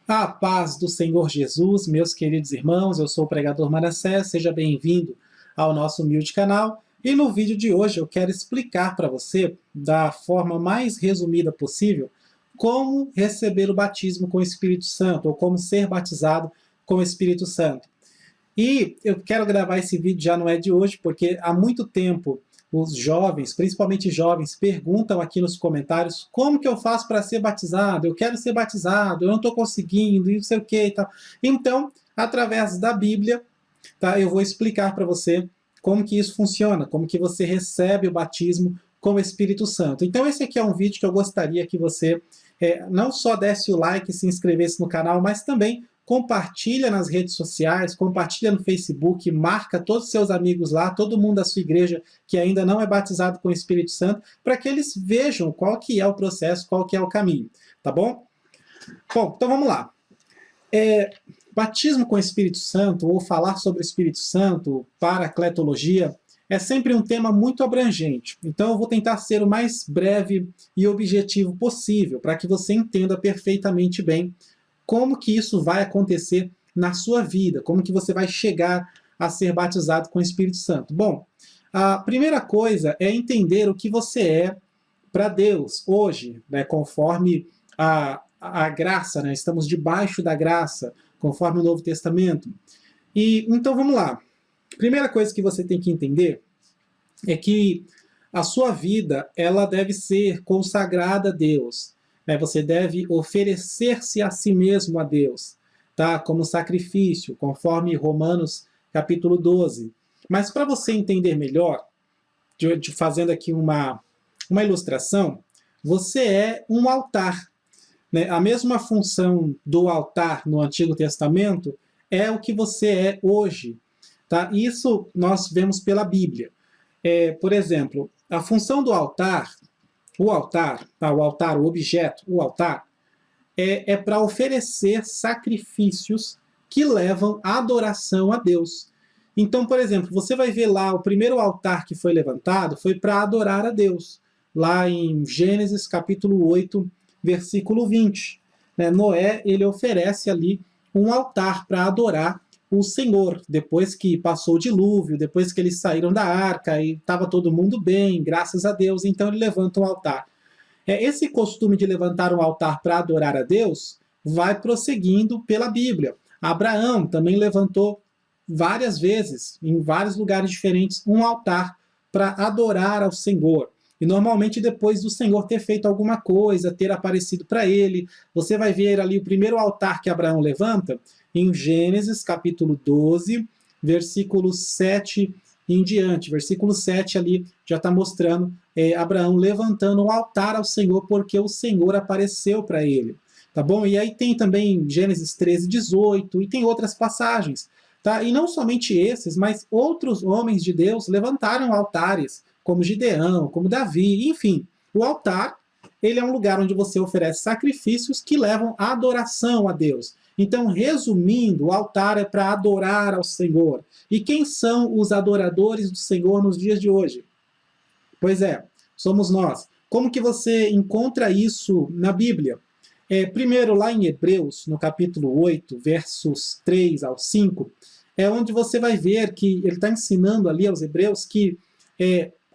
A paz do Senhor Jesus, meus queridos irmãos, eu sou o pregador Manassés, seja bem-vindo ao nosso humilde canal. E no vídeo de hoje eu quero explicar para você, da forma mais resumida possível, como receber o batismo com o Espírito Santo, ou como ser batizado com o Espírito Santo. E eu quero gravar esse vídeo, já não é de hoje, porque há muito tempo os jovens, principalmente jovens, perguntam aqui nos comentários como que eu faço para ser batizado, eu quero ser batizado, eu não estou conseguindo, e não sei o que e tal. Então, através da Bíblia, tá, eu vou explicar para você como que isso funciona, como que você recebe o batismo com o Espírito Santo. Então esse aqui é um vídeo que eu gostaria que você não só desse o like e se inscrevesse no canal, mas também compartilha nas redes sociais, compartilha no Facebook, marca todos os seus amigos lá, todo mundo da sua igreja que ainda não é batizado com o Espírito Santo, para que eles vejam qual que é o processo, qual que é o caminho, tá bom? Bom, então vamos lá. Batismo com o Espírito Santo, ou falar sobre o Espírito Santo, paracletologia, é sempre um tema muito abrangente. Então eu vou tentar ser o mais breve e objetivo possível, para que você entenda perfeitamente bem como que isso vai acontecer na sua vida, como que você vai chegar a ser batizado com o Espírito Santo. Bom, a primeira coisa é entender o que você é para Deus hoje, né, conforme a graça, né, estamos debaixo da graça, conforme o Novo Testamento. E então vamos lá. Primeira coisa que você tem que entender é que a sua vida ela deve ser consagrada a Deus. Né? Você deve oferecer-se a si mesmo a Deus, tá? Como sacrifício, conforme Romanos capítulo 12. Mas para você entender melhor, fazendo aqui uma ilustração, você é um altar. Né? A mesma função do altar no Antigo Testamento é o que você é hoje. Tá? Isso nós vemos pela Bíblia. Por exemplo, a função do altar, tá? O objeto, o altar, é para oferecer sacrifícios que levam à adoração a Deus. Então, por exemplo, você vai ver lá, o primeiro altar que foi levantado foi para adorar a Deus, lá em Gênesis capítulo 8, versículo 20. Né? Noé, ele oferece ali um altar para adorar o Senhor, depois que passou o dilúvio, depois que eles saíram da arca e estava todo mundo bem, graças a Deus, então ele levanta um altar. Esse costume de levantar um altar para adorar a Deus vai prosseguindo pela Bíblia. Abraão também levantou várias vezes, em vários lugares diferentes, um altar para adorar ao Senhor. E normalmente depois do Senhor ter feito alguma coisa, ter aparecido para ele, você vai ver ali o primeiro altar que Abraão levanta, em Gênesis capítulo 12, versículo 7 em diante. Versículo 7 ali já está mostrando Abraão levantando um altar ao Senhor, porque o Senhor apareceu para ele. Tá bom? E aí tem também Gênesis 13, 18, e tem outras passagens. Tá? E não somente esses, mas outros homens de Deus levantaram altares, como Gideão, como Davi, enfim. O altar, ele é um lugar onde você oferece sacrifícios que levam à adoração a Deus. Então, resumindo, o altar é para adorar ao Senhor. E quem são os adoradores do Senhor nos dias de hoje? Pois é, somos nós. Como que você encontra isso na Bíblia? Primeiro, lá em Hebreus, no capítulo 8, versos 3 ao 5, é onde você vai ver que ele está ensinando ali aos hebreus que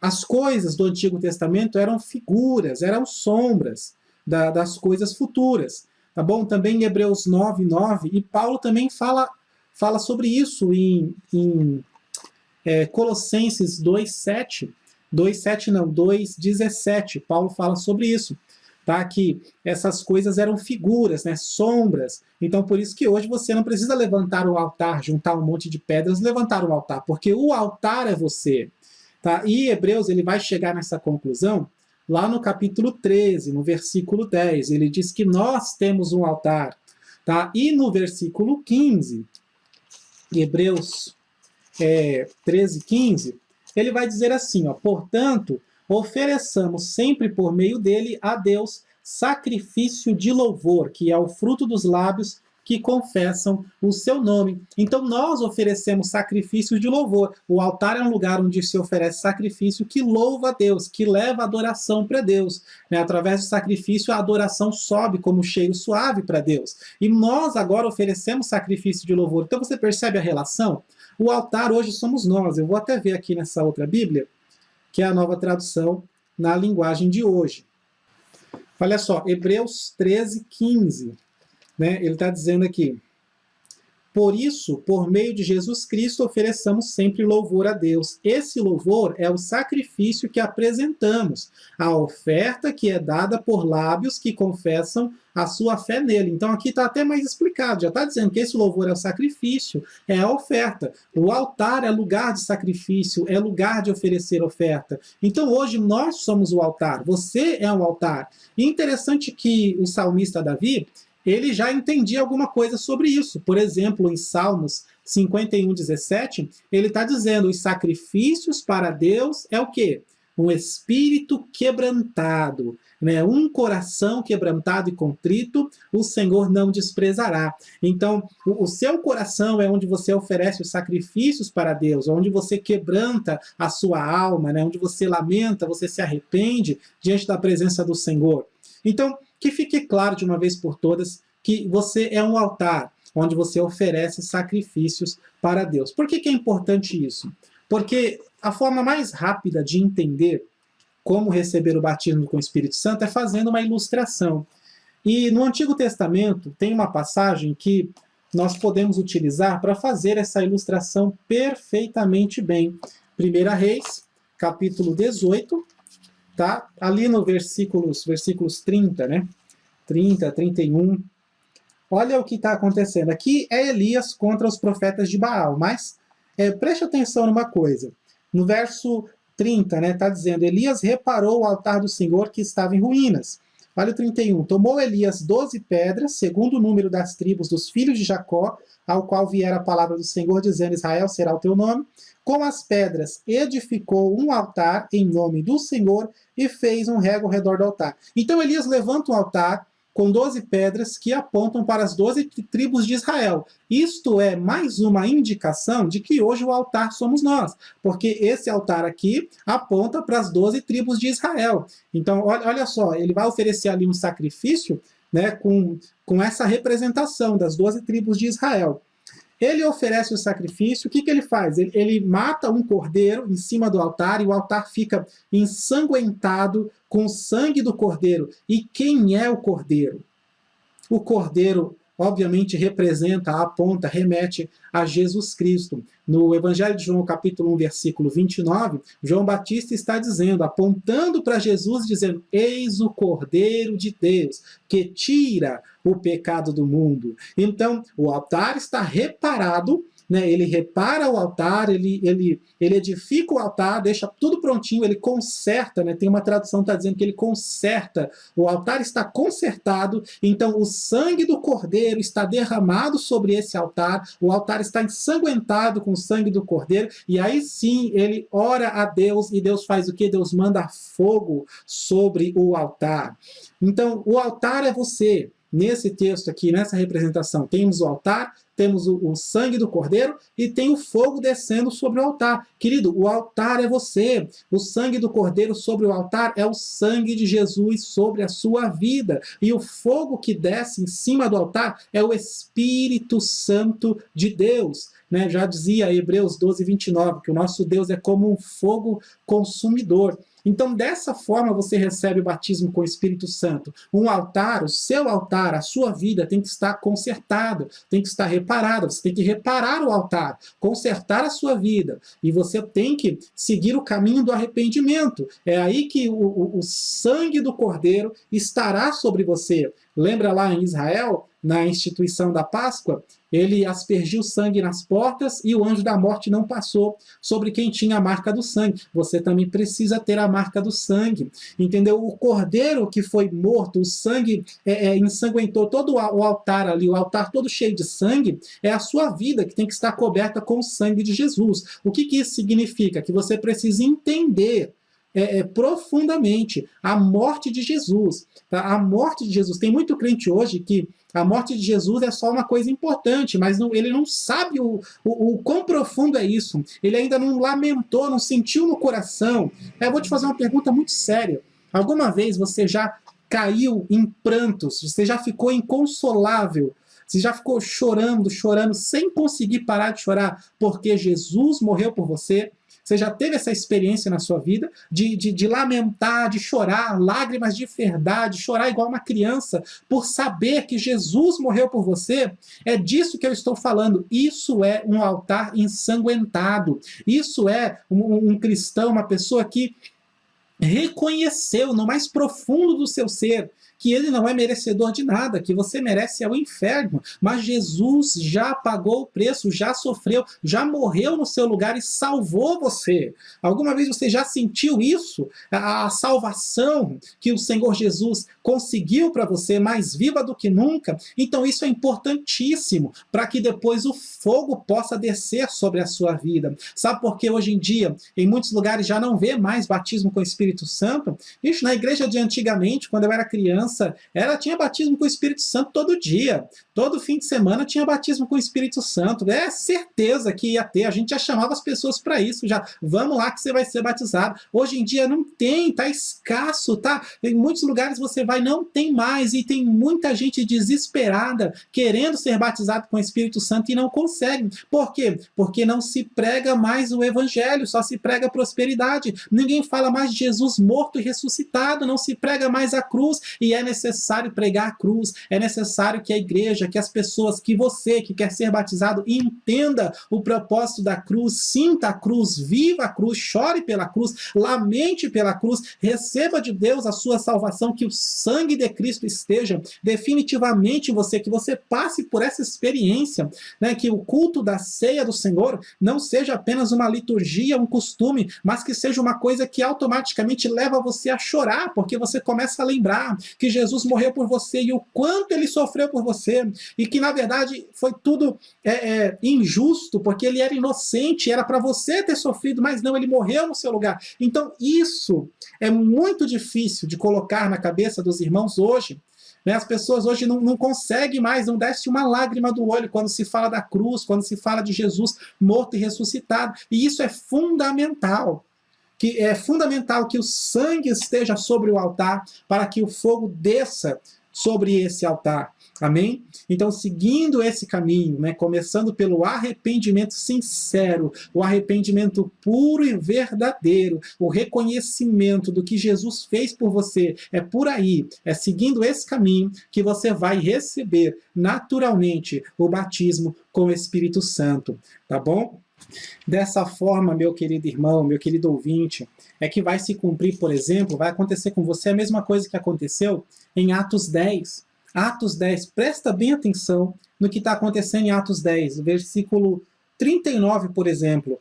as coisas do Antigo Testamento eram figuras, eram sombras das coisas futuras. Tá bom? Também em Hebreus 9, 9, e Paulo também fala sobre isso em Colossenses 2, 7. 2,7 não, 2,17. Paulo fala sobre isso. Tá? Que essas coisas eram figuras, né? Sombras. Então, por isso que hoje você não precisa levantar um altar, juntar um monte de pedras, levantar um altar, porque o altar é você. Tá? E Hebreus ele vai chegar nessa conclusão lá no capítulo 13, no versículo 10. Ele diz que nós temos um altar. Tá? E no versículo 15, Hebreus 13, 15, ele vai dizer assim, ó, portanto, ofereçamos sempre por meio dele a Deus sacrifício de louvor, que é o fruto dos lábios que confessam o seu nome. Então nós oferecemos sacrifícios de louvor. O altar é um lugar onde se oferece sacrifício que louva a Deus, que leva a adoração para Deus. Através do sacrifício, a adoração sobe como cheiro suave para Deus. E nós agora oferecemos sacrifício de louvor. Então você percebe a relação? O altar hoje somos nós. Eu vou até ver aqui nessa outra Bíblia, que é a Nova Tradução na linguagem de hoje. Olha só, Hebreus 13:15, ele está dizendo aqui: por isso, por meio de Jesus Cristo, ofereçamos sempre louvor a Deus. Esse louvor é o sacrifício que apresentamos, a oferta que é dada por lábios que confessam a sua fé nele. Então aqui está até mais explicado, já está dizendo que esse louvor é o sacrifício, é a oferta. O altar é lugar de sacrifício, é lugar de oferecer oferta. Então hoje nós somos o altar, você é um altar. E interessante que o salmista Davi, ele já entendia alguma coisa sobre isso. Por exemplo, em Salmos 51:17, ele está dizendo: os sacrifícios para Deus é o quê? Um espírito quebrantado, um coração quebrantado e contrito, o Senhor não desprezará. Então, o seu coração é onde você oferece os sacrifícios para Deus, onde você quebranta a sua alma, onde você lamenta, você se arrepende diante da presença do Senhor. Então, que fique claro de uma vez por todas que você é um altar onde você oferece sacrifícios para Deus. Por que é importante isso? Porque a forma mais rápida de entender como receber o batismo com o Espírito Santo é fazendo uma ilustração. E no Antigo Testamento tem uma passagem que nós podemos utilizar para fazer essa ilustração perfeitamente bem. 1 Reis, capítulo 18, tá? Ali no versículos 30, 30, 31. Olha o que está acontecendo. Aqui é Elias contra os profetas de Baal, mas preste atenção numa coisa. No verso 30, está dizendo: Elias reparou o altar do Senhor que estava em ruínas. Olha o 31. Tomou Elias 12 pedras, segundo o número das tribos dos filhos de Jacó, ao qual viera a palavra do Senhor, dizendo: Israel será o teu nome. Com as pedras edificou um altar em nome do Senhor e fez um rego ao redor do altar. Então Elias levanta um altar com 12 pedras que apontam para as 12 tribos de Israel. Isto é mais uma indicação de que hoje o altar somos nós, porque esse altar aqui aponta para as 12 tribos de Israel. Então, olha só, ele vai oferecer ali um sacrifício, com essa representação das 12 tribos de Israel. Ele oferece o sacrifício, o que ele faz? Ele mata um cordeiro em cima do altar, e o altar fica ensanguentado com o sangue do cordeiro. E quem é o cordeiro? O cordeiro, obviamente, representa, aponta, remete a Jesus Cristo. No Evangelho de João, capítulo 1, versículo 29, João Batista está dizendo, apontando para Jesus, dizendo: eis o Cordeiro de Deus, que tira o pecado do mundo. Então, o altar está reparado, ele repara o altar, ele edifica o altar, deixa tudo prontinho, ele conserta, tem uma tradução que está dizendo que ele conserta, o altar está consertado, então o sangue do cordeiro está derramado sobre esse altar, o altar está ensanguentado com o sangue do cordeiro, e aí sim ele ora a Deus, e Deus faz o quê? Deus manda fogo sobre o altar. Então, o altar é você. Nesse texto aqui, nessa representação, temos o altar, temos o sangue do cordeiro e tem o fogo descendo sobre o altar. Querido, o altar é você. O sangue do cordeiro sobre o altar é o sangue de Jesus sobre a sua vida. E o fogo que desce em cima do altar é o Espírito Santo de Deus. Já dizia Hebreus 12:29, que o nosso Deus é como um fogo consumidor. Então, dessa forma, você recebe o batismo com o Espírito Santo. Um altar, o seu altar, a sua vida tem que estar consertada, tem que estar reparada. Você tem que reparar o altar, consertar a sua vida. E você tem que seguir o caminho do arrependimento. É aí que o sangue do Cordeiro estará sobre você. Lembra lá em Israel, na instituição da Páscoa? Ele aspergiu sangue nas portas e o anjo da morte não passou sobre quem tinha a marca do sangue. Você também precisa ter a marca do sangue, entendeu? O cordeiro que foi morto, o sangue ensanguentou todo o altar ali, o altar todo cheio de sangue, é a sua vida que tem que estar coberta com o sangue de Jesus. O que isso significa? Que você precisa entender profundamente a morte de Jesus. Tá? A morte de Jesus. Tem muito crente hoje que a morte de Jesus é só uma coisa importante, mas ele não sabe o quão profundo é isso. Ele ainda não lamentou, não sentiu no coração. Eu vou te fazer uma pergunta muito séria. Alguma vez você já caiu em prantos? Você já ficou inconsolável? Você já ficou chorando, chorando, sem conseguir parar de chorar, porque Jesus morreu por você? Você já teve essa experiência na sua vida de lamentar, de chorar, lágrimas de verdade, chorar igual uma criança, por saber que Jesus morreu por você? É disso que eu estou falando. Isso é um altar ensanguentado. Isso é um cristão, uma pessoa que reconheceu no mais profundo do seu ser que ele não é merecedor de nada, que você merece é o inferno, mas Jesus já pagou o preço, já sofreu, já morreu no seu lugar e salvou você. Alguma vez você já sentiu isso? A salvação que o Senhor Jesus conseguiu para você, mais viva do que nunca? Então isso é importantíssimo, para que depois o fogo possa descer sobre a sua vida. Sabe por que hoje em dia, em muitos lugares, já não vê mais batismo com o Espírito Santo? Isso, na igreja de antigamente, quando eu era criança, ela tinha batismo com o Espírito Santo todo dia. Todo fim de semana tinha batismo com o Espírito Santo. É certeza que ia ter. A gente já chamava as pessoas para isso. Já, vamos lá que você vai ser batizado. Hoje em dia não tem, tá escasso, tá? Em muitos lugares você vai, não tem mais. E tem muita gente desesperada querendo ser batizado com o Espírito Santo e não consegue. Por quê? Porque não se prega mais o Evangelho, só se prega prosperidade. Ninguém fala mais de Jesus morto e ressuscitado, não se prega mais a cruz. E é necessário pregar a cruz, é necessário que a igreja, que as pessoas, que você que quer ser batizado, entenda o propósito da cruz, sinta a cruz, viva a cruz, chore pela cruz, lamente pela cruz, receba de Deus a sua salvação, que o sangue de Cristo esteja definitivamente em você, que você passe por essa experiência, né, que o culto da ceia do Senhor não seja apenas uma liturgia, um costume, mas que seja uma coisa que automaticamente leva você a chorar, porque você começa a lembrar que Jesus morreu por você e o quanto ele sofreu por você, e que na verdade foi tudo injusto, porque ele era inocente, era para você ter sofrido, mas não, ele morreu no seu lugar. Então isso é muito difícil de colocar na cabeça dos irmãos hoje. As pessoas hoje não conseguem mais, não desce uma lágrima do olho quando se fala da cruz, quando se fala de Jesus morto e ressuscitado, e isso é fundamental. Que é fundamental que o sangue esteja sobre o altar para que o fogo desça sobre esse altar. Amém? Então, seguindo esse caminho, né, começando pelo arrependimento sincero, o arrependimento puro e verdadeiro, o reconhecimento do que Jesus fez por você, é por aí, é seguindo esse caminho que você vai receber naturalmente o batismo com o Espírito Santo, tá bom? Dessa forma, meu querido irmão, meu querido ouvinte, é que vai se cumprir, por exemplo, vai acontecer com você a mesma coisa que aconteceu em Atos 10. Atos 10, presta bem atenção no que está acontecendo em Atos 10, versículo 39, por exemplo.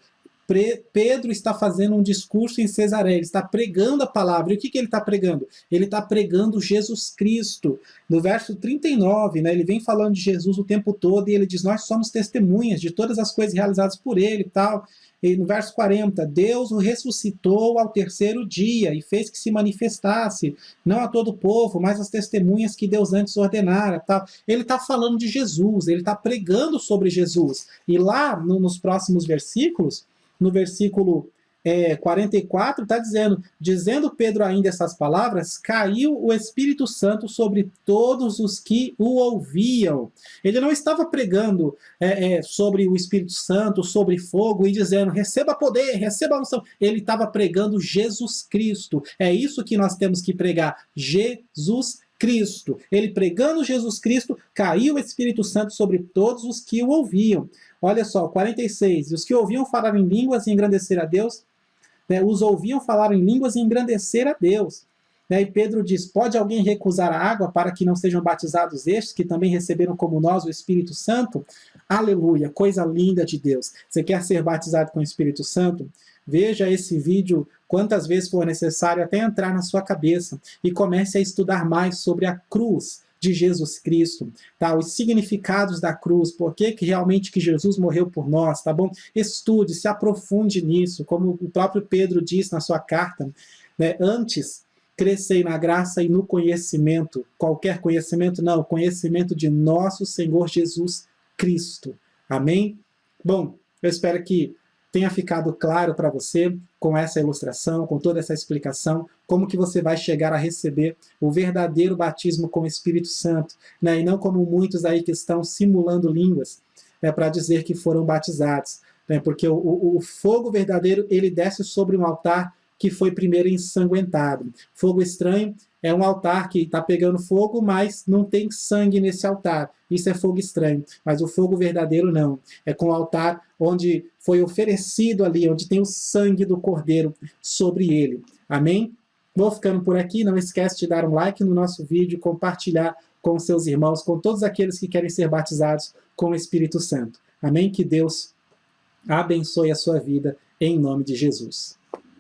Pedro está fazendo um discurso em Cesareia, ele está pregando a palavra. E o que ele está pregando? Ele está pregando Jesus Cristo. No verso 39, né, ele vem falando de Jesus o tempo todo e ele diz, nós somos testemunhas de todas as coisas realizadas por ele e tal. E no verso 40, Deus o ressuscitou ao terceiro dia e fez que se manifestasse, não a todo o povo, mas as testemunhas que Deus antes ordenara. Tal. Ele está falando de Jesus, ele está pregando sobre Jesus. E lá, nos próximos versículos, no versículo 44, está dizendo Pedro ainda essas palavras, caiu o Espírito Santo sobre todos os que o ouviam. Ele não estava pregando sobre o Espírito Santo, sobre fogo, e dizendo, receba poder, receba unção. Ele estava pregando Jesus Cristo. É isso que nós temos que pregar, Jesus Cristo. Ele pregando Jesus Cristo, caiu o Espírito Santo sobre todos os que o ouviam. Olha só, 46. E os que ouviam falar em línguas e engrandecer a Deus, né, os ouviam falar em línguas e engrandecer a Deus. Né, e Pedro diz, pode alguém recusar a água para que não sejam batizados estes, que também receberam como nós o Espírito Santo? Aleluia, coisa linda de Deus. Você quer ser batizado com o Espírito Santo? Veja esse vídeo quantas vezes for necessário até entrar na sua cabeça e comece a estudar mais sobre a cruz de Jesus Cristo, tá? Os significados da cruz, por que realmente que Jesus morreu por nós, tá bom? Estude, se aprofunde nisso, como o próprio Pedro diz na sua carta, né? Antes, crescei na graça e no conhecimento. Qualquer conhecimento? Não, conhecimento de nosso Senhor Jesus Cristo. Amém? Bom, eu espero que tenha ficado claro para você, com essa ilustração, com toda essa explicação, como que você vai chegar a receber o verdadeiro batismo com o Espírito Santo, né? E não como muitos aí que estão simulando línguas, né, para dizer que foram batizados, né? Porque o fogo verdadeiro, ele desce sobre um altar que foi primeiro ensanguentado. Fogo estranho é um altar que está pegando fogo, mas não tem sangue nesse altar. Isso é fogo estranho. Mas o fogo verdadeiro não. É com o altar onde foi oferecido ali, onde tem o sangue do Cordeiro sobre ele. Amém? Vou ficando por aqui. Não esquece de dar um like no nosso vídeo, compartilhar com seus irmãos, com todos aqueles que querem ser batizados com o Espírito Santo. Amém? Que Deus abençoe a sua vida em nome de Jesus.